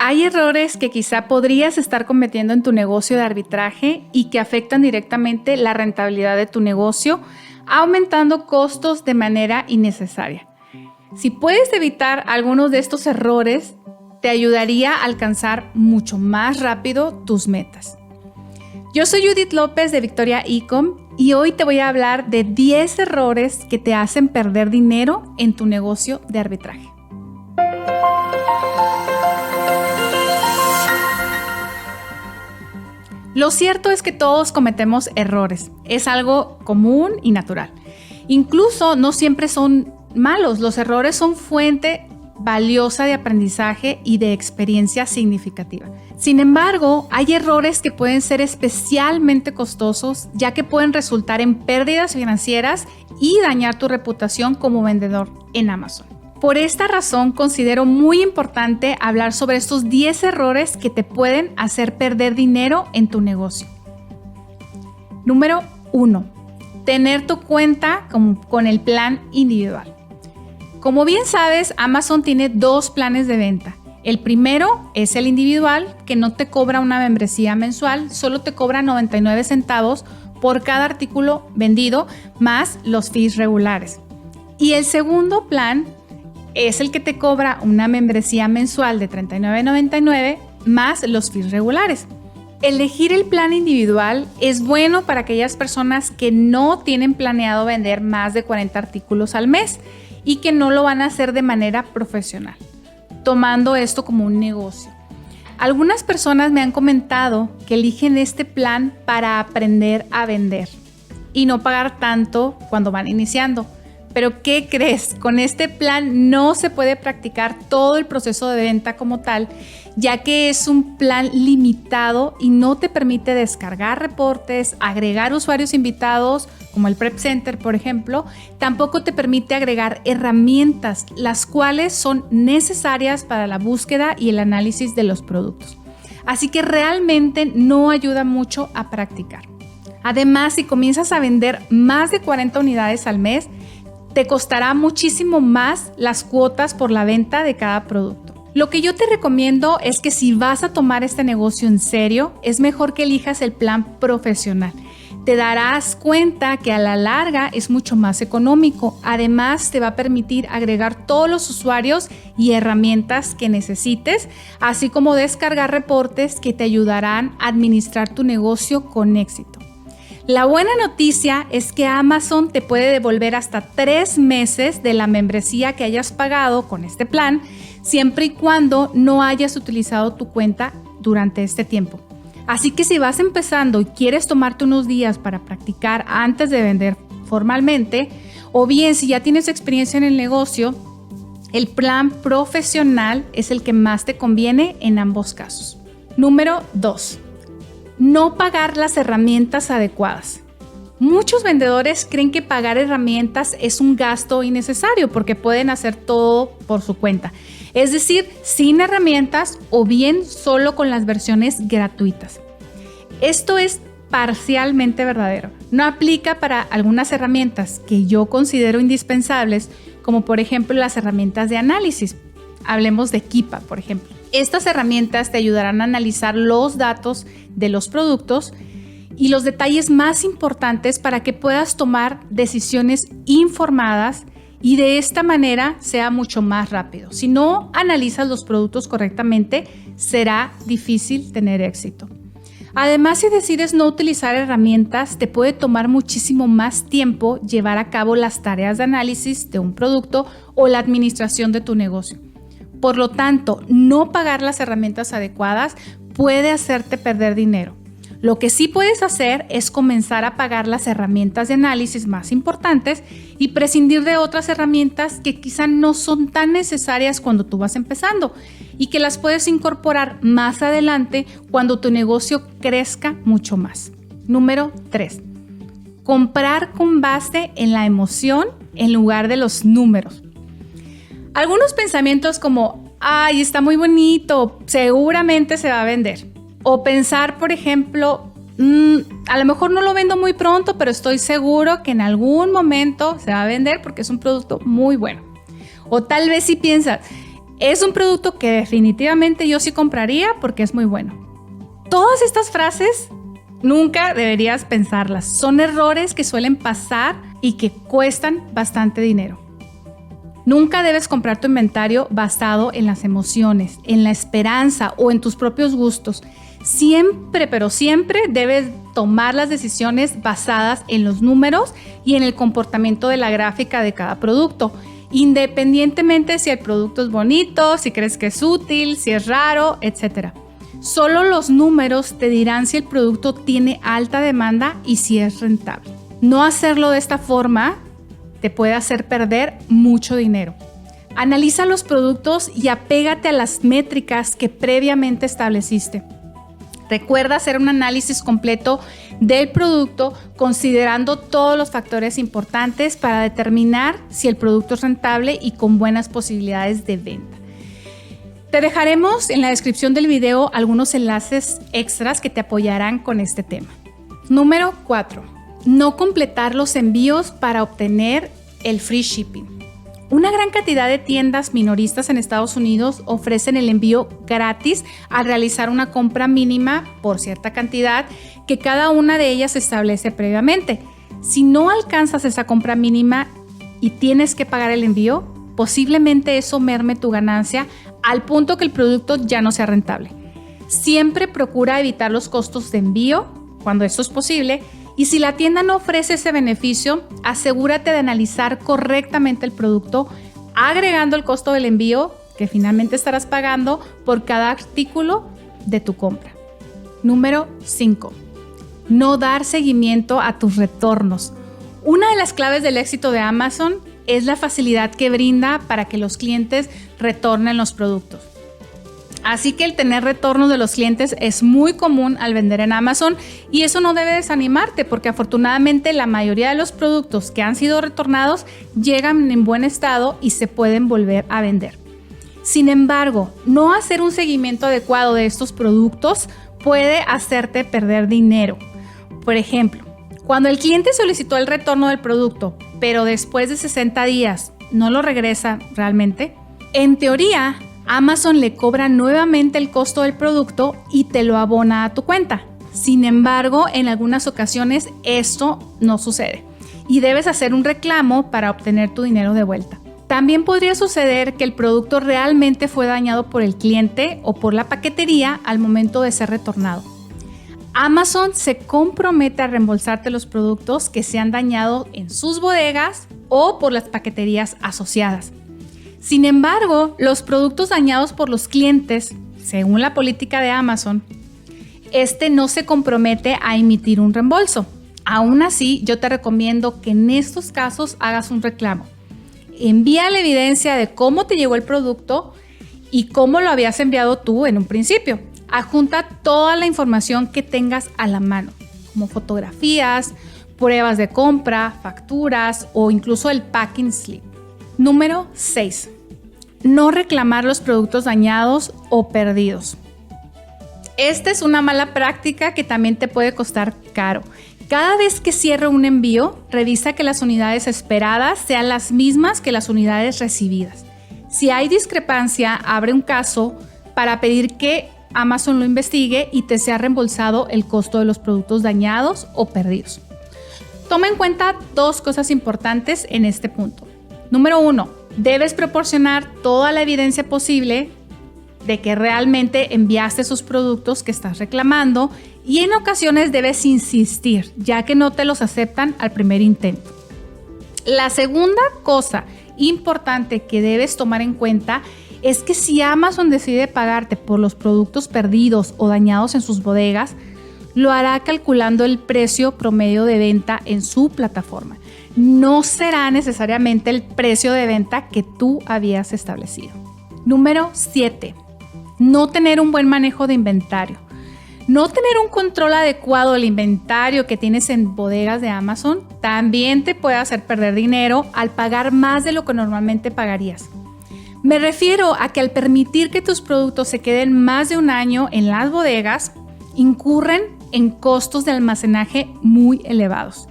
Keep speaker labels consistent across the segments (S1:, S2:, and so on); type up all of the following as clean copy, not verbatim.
S1: Hay errores que quizá podrías estar cometiendo en tu negocio de arbitraje y que afectan directamente la rentabilidad de tu negocio, aumentando costos de manera innecesaria. Si puedes evitar algunos de estos errores, te ayudaría a alcanzar mucho más rápido tus metas. Yo soy Judith López de Victoria Ecom y hoy te voy a hablar de 10 errores que te hacen perder dinero en tu negocio de arbitraje. Lo cierto es que todos cometemos errores. Es algo común y natural. Incluso no siempre son malos. Los errores son fuente valiosa de aprendizaje y de experiencia significativa. Sin embargo, hay errores que pueden ser especialmente costosos, ya que pueden resultar en pérdidas financieras y dañar tu reputación como vendedor en Amazon. Por esta razón, considero muy importante hablar sobre estos 10 errores que te pueden hacer perder dinero en tu negocio. Número 1. Tener tu cuenta con el plan individual. Como bien sabes, Amazon tiene 2 planes de venta. El primero es el individual, que no te cobra una membresía mensual, solo te cobra 99 centavos por cada artículo vendido, más los fees regulares. Y el segundo plan es el que te cobra una membresía mensual de $39.99 más los fees regulares. Elegir el plan individual es bueno para aquellas personas que no tienen planeado vender más de 40 artículos al mes y que no lo van a hacer de manera profesional, tomando esto como un negocio. Algunas personas me han comentado que eligen este plan para aprender a vender y no pagar tanto cuando van iniciando. Pero ¿qué crees? Con este plan no se puede practicar todo el proceso de venta como tal, ya que es un plan limitado y no te permite descargar reportes, agregar usuarios invitados, como el Prep Center, por ejemplo. Tampoco te permite agregar herramientas, las cuales son necesarias para la búsqueda y el análisis de los productos. Así que realmente no ayuda mucho a practicar. Además, si comienzas a vender más de 40 unidades al mes, te costará muchísimo más las cuotas por la venta de cada producto. Lo que yo te recomiendo es que si vas a tomar este negocio en serio, es mejor que elijas el plan profesional. Te darás cuenta que a la larga es mucho más económico. Además, te va a permitir agregar todos los usuarios y herramientas que necesites, así como descargar reportes que te ayudarán a administrar tu negocio con éxito. La buena noticia es que Amazon te puede devolver hasta 3 meses de la membresía que hayas pagado con este plan, siempre y cuando no hayas utilizado tu cuenta durante este tiempo. Así que si vas empezando y quieres tomarte unos días para practicar antes de vender formalmente, o bien si ya tienes experiencia en el negocio, el plan profesional es el que más te conviene en ambos casos. Número 2. No pagar las herramientas adecuadas. Muchos vendedores creen que pagar herramientas es un gasto innecesario porque pueden hacer todo por su cuenta. Es decir, sin herramientas o bien solo con las versiones gratuitas. Esto es parcialmente verdadero. No aplica para algunas herramientas que yo considero indispensables, como por ejemplo las herramientas de análisis. Hablemos de Keepa, por ejemplo. Estas herramientas te ayudarán a analizar los datos de los productos y los detalles más importantes para que puedas tomar decisiones informadas y de esta manera sea mucho más rápido. Si no analizas los productos correctamente, será difícil tener éxito. Además, si decides no utilizar herramientas, te puede tomar muchísimo más tiempo llevar a cabo las tareas de análisis de un producto o la administración de tu negocio. Por lo tanto, no pagar las herramientas adecuadas puede hacerte perder dinero. Lo que sí puedes hacer es comenzar a pagar las herramientas de análisis más importantes y prescindir de otras herramientas que quizá no son tan necesarias cuando tú vas empezando y que las puedes incorporar más adelante cuando tu negocio crezca mucho más. Número 3. Comprar con base en la emoción en lugar de los números. Algunos pensamientos como, ay, está muy bonito, seguramente se va a vender. O pensar, por ejemplo, a lo mejor no lo vendo muy pronto, pero estoy seguro que en algún momento se va a vender porque es un producto muy bueno. O tal vez si piensas, Es un producto que definitivamente yo sí compraría porque es muy bueno. Todas estas frases nunca deberías pensarlas. Son errores que suelen pasar y que cuestan bastante dinero. Nunca debes comprar tu inventario basado en las emociones, en la esperanza o en tus propios gustos. Siempre, pero siempre debes tomar las decisiones basadas en los números y en el comportamiento de la gráfica de cada producto, independientemente si el producto es bonito, si crees que es útil, si es raro, etc. Solo los números te dirán si el producto tiene alta demanda y si es rentable. No hacerlo de esta forma te puede hacer perder mucho dinero. Analiza los productos y apégate a las métricas que previamente estableciste. Recuerda hacer un análisis completo del producto considerando todos los factores importantes para determinar si el producto es rentable y con buenas posibilidades de venta. Te dejaremos en la descripción del video algunos enlaces extras que te apoyarán con este tema. Número 4. No completar los envíos para obtener el free shipping. Una gran cantidad de tiendas minoristas en Estados Unidos ofrecen el envío gratis al realizar una compra mínima por cierta cantidad que cada una de ellas establece previamente. Si no alcanzas esa compra mínima y tienes que pagar el envío, posiblemente eso merme tu ganancia al punto que el producto ya no sea rentable. Siempre procura evitar los costos de envío cuando esto es posible. Y si la tienda no ofrece ese beneficio, asegúrate de analizar correctamente el producto, agregando el costo del envío que finalmente estarás pagando por cada artículo de tu compra. Número 5. No dar seguimiento a tus retornos. Una de las claves del éxito de Amazon es la facilidad que brinda para que los clientes retornen los productos. Así que el tener retornos de los clientes es muy común al vender en Amazon y eso no debe desanimarte porque afortunadamente la mayoría de los productos que han sido retornados llegan en buen estado y se pueden volver a vender. Sin embargo, no hacer un seguimiento adecuado de estos productos puede hacerte perder dinero. Por ejemplo, cuando el cliente solicitó el retorno del producto, pero después de 60 días no lo regresa realmente, en teoría, Amazon le cobra nuevamente el costo del producto y te lo abona a tu cuenta. Sin embargo, en algunas ocasiones esto no sucede y debes hacer un reclamo para obtener tu dinero de vuelta. También podría suceder que el producto realmente fue dañado por el cliente o por la paquetería al momento de ser retornado. Amazon se compromete a reembolsarte los productos que se han dañado en sus bodegas o por las paqueterías asociadas. Sin embargo, los productos dañados por los clientes, según la política de Amazon, no se compromete a emitir un reembolso. Aún así, yo te recomiendo que en estos casos hagas un reclamo. Envía la evidencia de cómo te llegó el producto y cómo lo habías enviado tú en un principio. Adjunta toda la información que tengas a la mano, como fotografías, pruebas de compra, facturas o incluso el packing slip. Número 6. No reclamar los productos dañados o perdidos. Esta es una mala práctica que también te puede costar caro. Cada vez que cierre un envío, revisa que las unidades esperadas sean las mismas que las unidades recibidas. Si hay discrepancia, abre un caso para pedir que Amazon lo investigue y te sea reembolsado el costo de los productos dañados o perdidos. Toma en cuenta dos cosas importantes en este punto. Número 1, debes proporcionar toda la evidencia posible de que realmente enviaste esos productos que estás reclamando y en ocasiones debes insistir, ya que no te los aceptan al primer intento. La segunda cosa importante que debes tomar en cuenta es que si Amazon decide pagarte por los productos perdidos o dañados en sus bodegas, lo hará calculando el precio promedio de venta en su plataforma. No será necesariamente el precio de venta que tú habías establecido. Número 7. No tener un buen manejo de inventario. No tener un control adecuado del inventario que tienes en bodegas de Amazon también te puede hacer perder dinero al pagar más de lo que normalmente pagarías. Me refiero a que al permitir que tus productos se queden más de un año en las bodegas, incurren en costos de almacenaje muy elevados.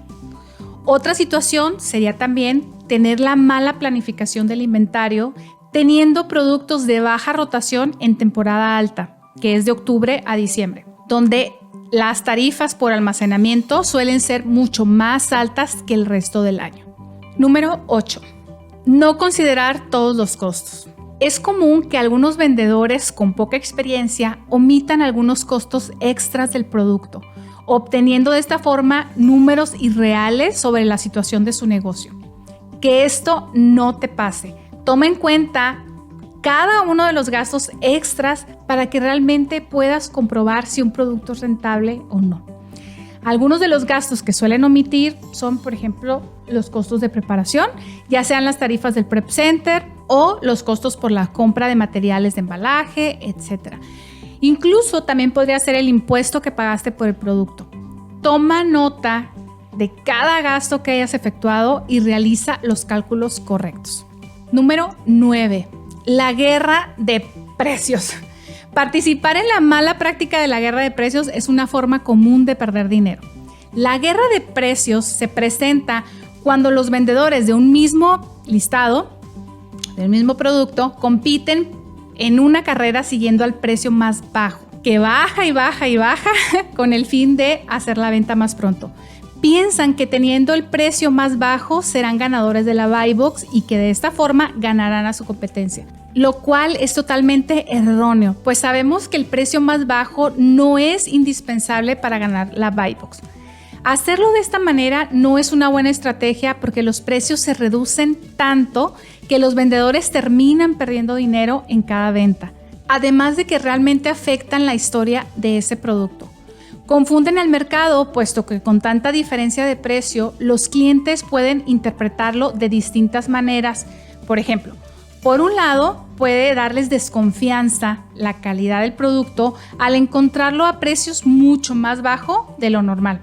S1: Otra situación sería también tener la mala planificación del inventario teniendo productos de baja rotación en temporada alta, que es de octubre a diciembre, donde las tarifas por almacenamiento suelen ser mucho más altas que el resto del año. Número 8. No considerar todos los costos. Es común que algunos vendedores con poca experiencia omitan algunos costos extras del producto, obteniendo de esta forma números irreales sobre la situación de su negocio. Que esto no te pase. Toma en cuenta cada uno de los gastos extras para que realmente puedas comprobar si un producto es rentable o no. Algunos de los gastos que suelen omitir son, por ejemplo, los costos de preparación, ya sean las tarifas del prep center o los costos por la compra de materiales de embalaje, etc. Incluso también podría ser el impuesto que pagaste por el producto. Toma nota de cada gasto que hayas efectuado y realiza los cálculos correctos. Número 9. La guerra de precios. Participar en la mala práctica de la guerra de precios es una forma común de perder dinero. La guerra de precios se presenta cuando los vendedores de un mismo listado, del mismo producto, compiten en una carrera siguiendo al precio más bajo, que baja y baja y baja con el fin de hacer la venta más pronto. Piensan que teniendo el precio más bajo serán ganadores de la buy box y que de esta forma ganarán a su competencia, lo cual es totalmente erróneo, pues sabemos que el precio más bajo no es indispensable para ganar la buy box. Hacerlo de esta manera no es una buena estrategia porque los precios se reducen tanto que los vendedores terminan perdiendo dinero en cada venta, además de que realmente afectan la historia de ese producto. Confunden al mercado, puesto que con tanta diferencia de precio, los clientes pueden interpretarlo de distintas maneras. Por ejemplo, por un lado, puede darles desconfianza la calidad del producto al encontrarlo a precios mucho más bajos de lo normal.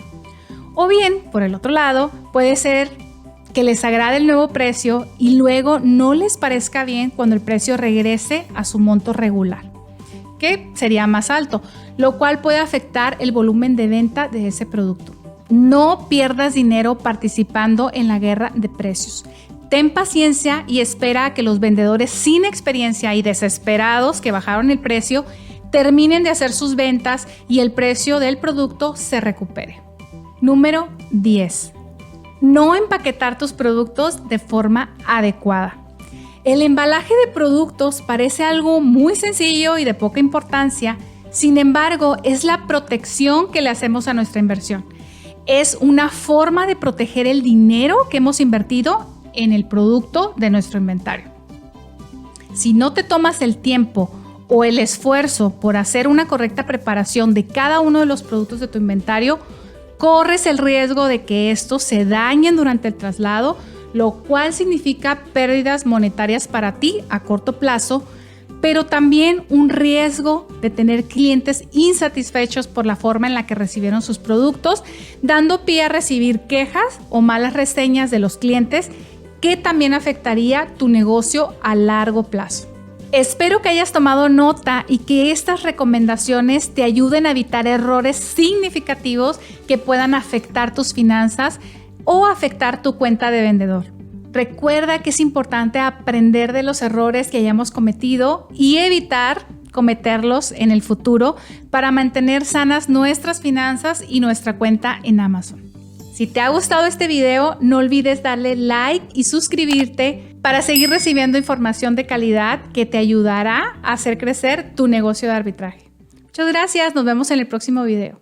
S1: O bien, por el otro lado, puede ser que les agrade el nuevo precio y luego no les parezca bien cuando el precio regrese a su monto regular, que sería más alto, lo cual puede afectar el volumen de venta de ese producto. No pierdas dinero participando en la guerra de precios. Ten paciencia y espera a que los vendedores sin experiencia y desesperados que bajaron el precio terminen de hacer sus ventas y el precio del producto se recupere. Número 10. No empaquetar tus productos de forma adecuada. El embalaje de productos parece algo muy sencillo y de poca importancia, sin embargo, es la protección que le hacemos a nuestra inversión. Es una forma de proteger el dinero que hemos invertido en el producto de nuestro inventario. Si no te tomas el tiempo o el esfuerzo por hacer una correcta preparación de cada uno de los productos de tu inventario, corres el riesgo de que estos se dañen durante el traslado, lo cual significa pérdidas monetarias para ti a corto plazo, pero también un riesgo de tener clientes insatisfechos por la forma en la que recibieron sus productos, dando pie a recibir quejas o malas reseñas de los clientes, que también afectaría tu negocio a largo plazo. Espero que hayas tomado nota y que estas recomendaciones te ayuden a evitar errores significativos que puedan afectar tus finanzas o afectar tu cuenta de vendedor. Recuerda que es importante aprender de los errores que hayamos cometido y evitar cometerlos en el futuro para mantener sanas nuestras finanzas y nuestra cuenta en Amazon. Si te ha gustado este video, no olvides darle like y suscribirte para seguir recibiendo información de calidad que te ayudará a hacer crecer tu negocio de arbitraje. Muchas gracias, nos vemos en el próximo video.